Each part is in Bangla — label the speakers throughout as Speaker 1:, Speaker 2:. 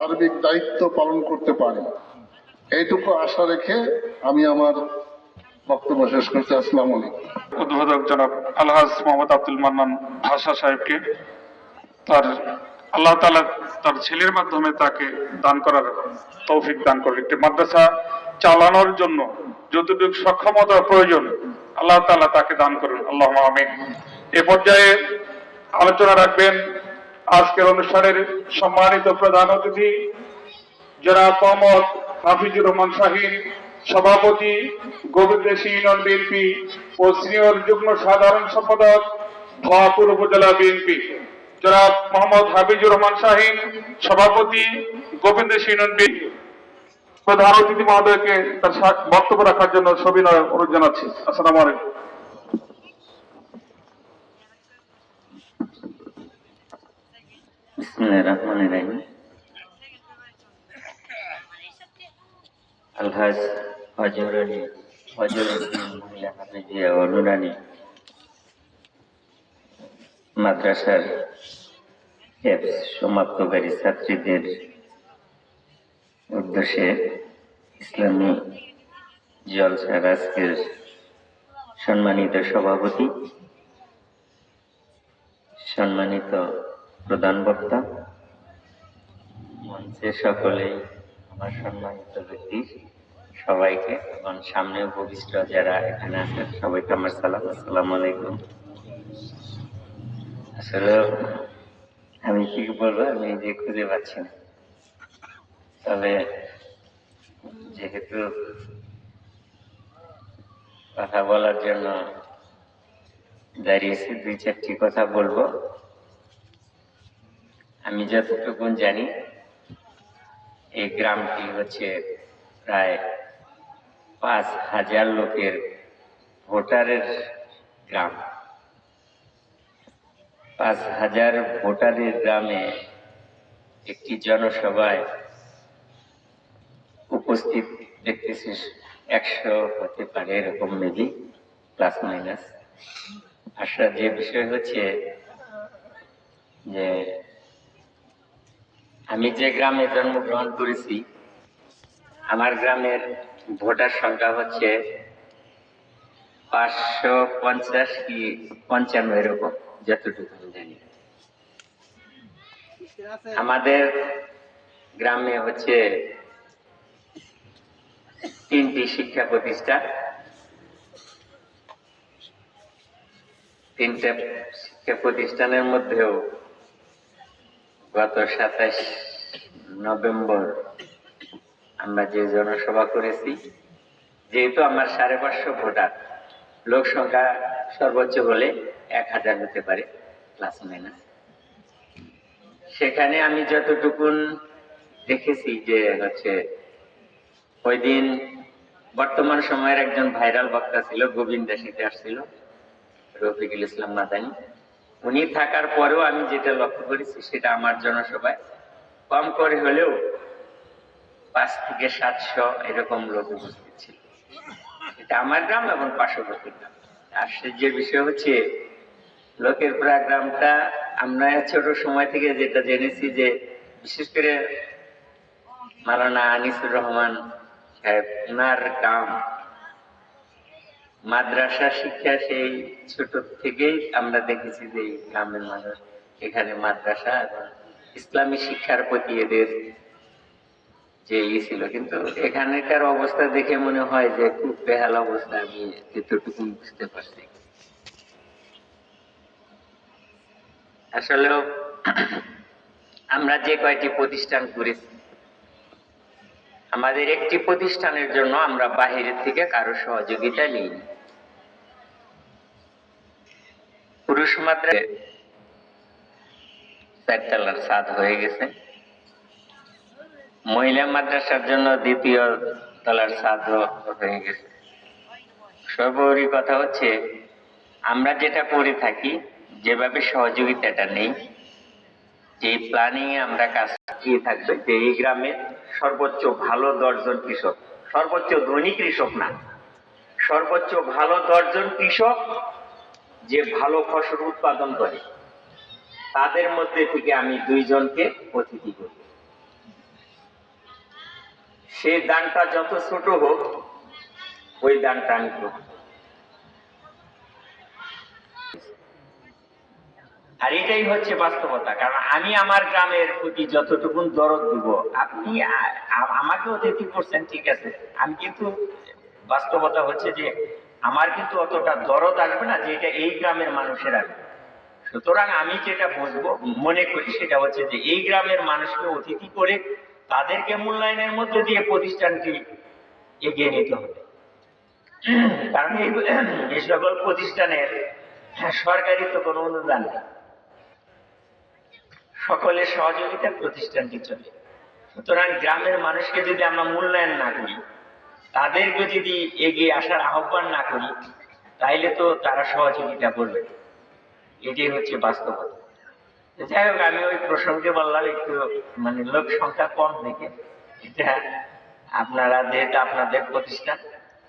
Speaker 1: সার্বিক দায়িত্ব পালন করতে পারি, এইটুকু আশা রেখে আমি আমার বক্তব্য শেষ করছি। আসসালামু আলাইকুম।
Speaker 2: উদ্বোধক জনাব আলহাজ মোহাম্মদ আব্দুল মান্নান ভাষা সাহেবকে তার আল্লাহ তাআলা তার ছেলের মাধ্যমে তাকে দান করার তৌফিক দান করলেন। একটি মাদ্রাসা চালানোর জন্য যতটুকু সক্ষমতা প্রয়োজন আল্লাহ তাআলা তাকে দান করুন, আল্লাহুম্মা আমিন। এ পর্যায়ে আলোচনা রাখবেন আজকের অনুষ্ঠানের সম্মানিত প্রধান অতিথি জনাব মোহাম্মদ হাফিজুর রহমান শাহীন, সভাপতি গোবিন্দশী ইউনিয়ন বিএনপি ও সিনিয়র যুগ্ম সাধারণ সম্পাদক ভোয়াপুর উপজেলা বিএনপি। জনাব মোহাম্মদ হাফিজুর রহমান শাহীন, সভাপতি গোবিন্দশী ইউনিয়ন বিএনপি, প্রধান অতিথি মহোদয়কে তার বক্তব্য রাখার জন্য সবিনয় অনুরোধ জানাচ্ছি। আসসালামু আলাইকুম।
Speaker 3: বিসমিল্লাহির রহমানির রহিম। আলহাজ হযরুদ্দিন মহিলা হাফেজিয়া ও নুরানী মাদ্রাসার হিফজ সমাপ্তকারী ছাত্রীদের উদ্দেশ্যে ইসলামী জলসার আজকের সম্মানিত সভাপতি, সম্মানিত প্রধান বক্তা, মঞ্চে সকলেই আমার সম্মানিত ব্যক্তি সবাইকে এবং সামনে উপবিষ্ট যারা এখানে আছেন সবাইকে আমার সালাম, আসসালামু আলাইকুম। আসলে আমি কি বলবো আমি যে খুঁজে পাচ্ছি না, তবে যেহেতু কথা বলার জন্য দাঁড়িয়েছি দুই চারটি কথা বলবো। আমি যতটুকু জানি এই গ্রামটি হচ্ছে প্রায় 5,000 লোকের ভোটারের গ্রাম। 5,000 ভোটারের গ্রামে একটি জনসভায় উপস্থিত দেখতেছি 100 হতে পারে, এরকম মেবি প্লাস মাইনাস। আসলে যে বিষয় হচ্ছে যে আমি যে গ্রামে জন্মগ্রহণ করেছি আমার গ্রামের ভোটার সংখ্যা হচ্ছে 550 কি 55 এরকম, যতটুকু আমি জানি। আমাদের গ্রামে হচ্ছে 3টি শিক্ষা প্রতিষ্ঠান, 3টা শিক্ষা প্রতিষ্ঠানের মধ্যেও গত 27 নভেম্বর আমরা যে জনসভা করেছি, যেহেতু আমার 550 ভোটার, লোক সংখ্যা সর্বোচ্চ হলে 1000 হতে পারে প্লাস মাইনাস। সেখানে আমি যতটুকুন দেখেছি যে হচ্ছে ওই দিন বর্তমান সময়ের একজন ভাইরাল বক্তা ছিল, গোবিন্দাসীতে আসছিল রফিকুল ইসলাম মাদানী। উনি থাকার পরেও আমি যেটা লক্ষ্য করেছি সেটা আমার জনসভায় কম করে হলেও 5 থেকে 700 এরকম লোক উপস্থিত ছিল। এটা আমার গ্রাম এবং পার্শ্ববর্তী গ্রাম। আর যে বিষয় হচ্ছে লোকের প্রায় গ্রামটা আমরা ছোট সময় থেকে যেটা জেনেছি যে বিশেষ করে মাওলানা আনিসুর রহমান সাহেব ওনার গ্রাম মাদ্রাসা শিক্ষা সেই ছোট থেকেই আমরা দেখেছি যে গ্রামের মানুষ এখানে মাদ্রাসা এবং ইসলামী শিক্ষার প্রতি এদের যে ছিল। কিন্তু এখানকার অবস্থা দেখে মনে হয় যে খুব বেহাল অবস্থা, আমি যতটুকু বুঝতে পারছি। আসলে আমরা যে কয়টি প্রতিষ্ঠান করেছি, আমাদের একটি প্রতিষ্ঠানের জন্য আমরা বাহিরের থেকে কারো সহযোগিতা নিইনি। পুরুষ মাদ্রাসায় 4 তলার ছাদ হয়ে গেছে, মহিলা মাদ্রাসার জন্য 2য় তলার ছাদ হয়ে গেছে। সর্বোপরি কথা হচ্ছে আমরা যেটা করে থাকি, যেভাবে সহযোগিতাটা নেই, যে প্ল্যানিং আমরা কাজ দিয়ে থাকবে যে এই গ্রামে সর্বোচ্চ ভালো 10 জন কৃষক, সর্বোচ্চ ধনী কৃষক না, সর্বোচ্চ ভালো 10 জন কৃষক যে ভালো ফসল উৎপাদন করে তাদের মধ্যে থেকে আমি 2 জনকে অতিথি করি। সেই দানটা যত ছোট হোক, ওই দানটা আমি করব। আর এটাই হচ্ছে বাস্তবতা। কারণ আমি আমার গ্রামের প্রতি যতটুকু দরদ দিব, আপনি আমাকে অতিথি করছেন, ঠিক আছে, আমি কিন্তু বাস্তবতা হচ্ছে যে আমার কিন্তু অতটা দরদ আসবে না যে এটা এই গ্রামের মানুষের আসবে। সুতরাং আমি যেটা বুঝবো, মনে করি, সেটা হচ্ছে যে এই গ্রামের মানুষকে অতিথি করে তাদেরকে মূল্যায়নের মধ্যে দিয়ে প্রতিষ্ঠানটি এগিয়ে নিতে হবে। কারণ এই সকল প্রতিষ্ঠানের সরকারি তো কোনো অনুদান নেই, সকলের সহযোগিতায় প্রতিষ্ঠানটি চলে। সুতরাং গ্রামের মানুষকে যদি আমরা মূল্যায়ন না করি, তাদেরকে যদি এগিয়ে আসার আহ্বান না করি, তাইলে তো তারা সহযোগিতা করবে। এটাই হচ্ছে বাস্তবতা। যাই হোক, আমি ওই প্রসঙ্গে বললাম একটু মানে লোক সংখ্যা কম দেখে। এটা আপনারা যেহেতু আপনাদের প্রতিষ্ঠান,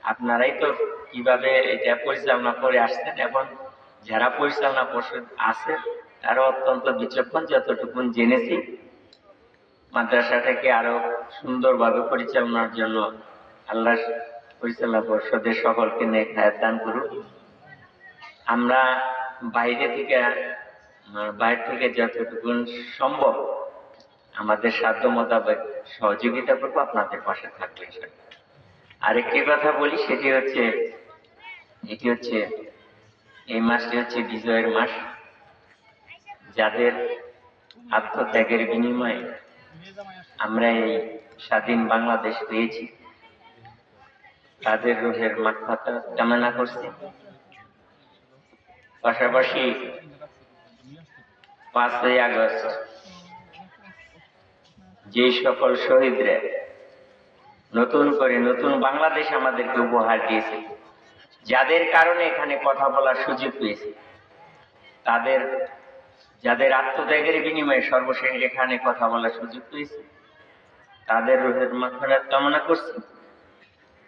Speaker 3: আপনারাই তো কিভাবে এটা পরিচালনা করে আসছেন, এবং যারা পরিচালনা পর্ষদ আছে তারা অত্যন্ত বিচক্ষণ। যতটুকু জেনেছি, মাদ্রাসাটাকে আরো সুন্দরভাবে পরিচালনার জন্য আল্লাহ পরিচালনা পর্ষদের সকলকে নেক হায়াত দান করুন। আমরা বাইরে থেকে যতটুকু সম্ভব আমাদের সাধ্য মোতাবেক সহযোগিতা করবো, আপনাদের পাশে থাকবে। আরেকটি কথা বলি, সেটি হচ্ছে এই মাসটি হচ্ছে বিজয়ের মাস। যাদের আত্মত্যাগের বিনিময়ে আমরা এই স্বাধীন বাংলাদেশ পেয়েছি, তাদের রুহের মাগফিরাত কামনা করছি। পাশাপাশি 5ই আগস্ট যে সকল শহীদরা নতুন করে নতুন বাংলাদেশ আমাদেরকে উপহার দিয়েছে, যাদের কারণে এখানে কথা বলার সুযোগ পেয়েছি, যাদের আত্মত্যাগের বিনিময়ে সর্বশেষ এখানে কথা বলার সুযোগ পেয়েছি, তাদের রুহের মাগফিরাত কামনা করছি।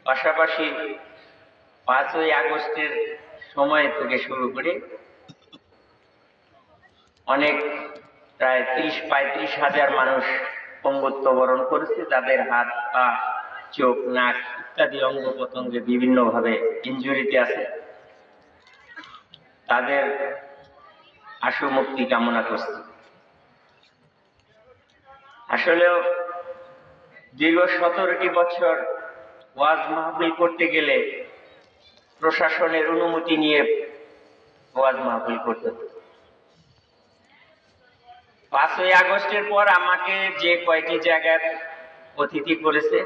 Speaker 3: পাশাপাশি 5ই আগস্টের সময় থেকে শুরু করে অনেক প্রায় 30-35 হাজার মানুষ পঙ্গুত্ব বরণ করেছে, যাদের হাত, পা, চোখ, নাক ইত্যাদি অঙ্গ প্রত্যঙ্গে বিভিন্নভাবে ইনজুরিতে আছে। তাদের আশু মুক্তি কামনা করছি। আসলেও দীর্ঘ 17টি বছর ওয়াজ মাহফিল করতে গেলে প্রশাসনের অনুমতি নিয়ে ওয়াজ মাহফিল করতে হতো। 5ই আগস্টের পর আমাকে যে কয়টি জায়গায় অতিথি করেছে,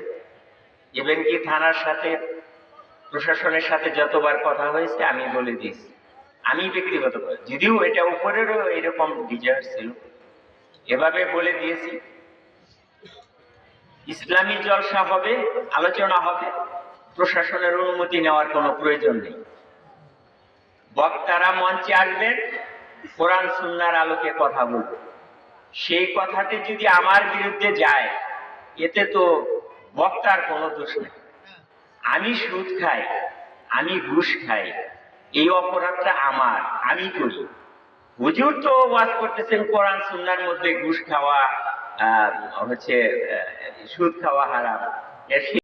Speaker 3: ইভেন কি থানার সাথে, প্রশাসনের সাথে যতবার কথা হয়েছে আমি বলে দিয়েছি, আমি ব্যক্তিগত, যদিও এটা উপরেরও এরকম ডিজায়ার ছিল, এভাবে বলে দিয়েছি ইসলামী জলসা হবে, আলোচনা হবে, প্রশাসনের অনুমতি নেওয়ার কোনো প্রয়োজন নেই। বক্তারা মঞ্চে আসবেন, কোরআন সুন্নাহর আলোকে কথা বলবে। সেই কথাটি যদি আমার বিরুদ্ধে যায়, এতে তো বক্তার কোনো দোষ নেই। আমি সুদ খাই, আমি ঘুষ খাই, এই অপরাধটা আমার, আমি করি। হুজুর তো ওয়াজ করতেছেন কোরআন সুন্নাহর মধ্যে ঘুষ খাওয়া সুদ খাওয়া হারাম।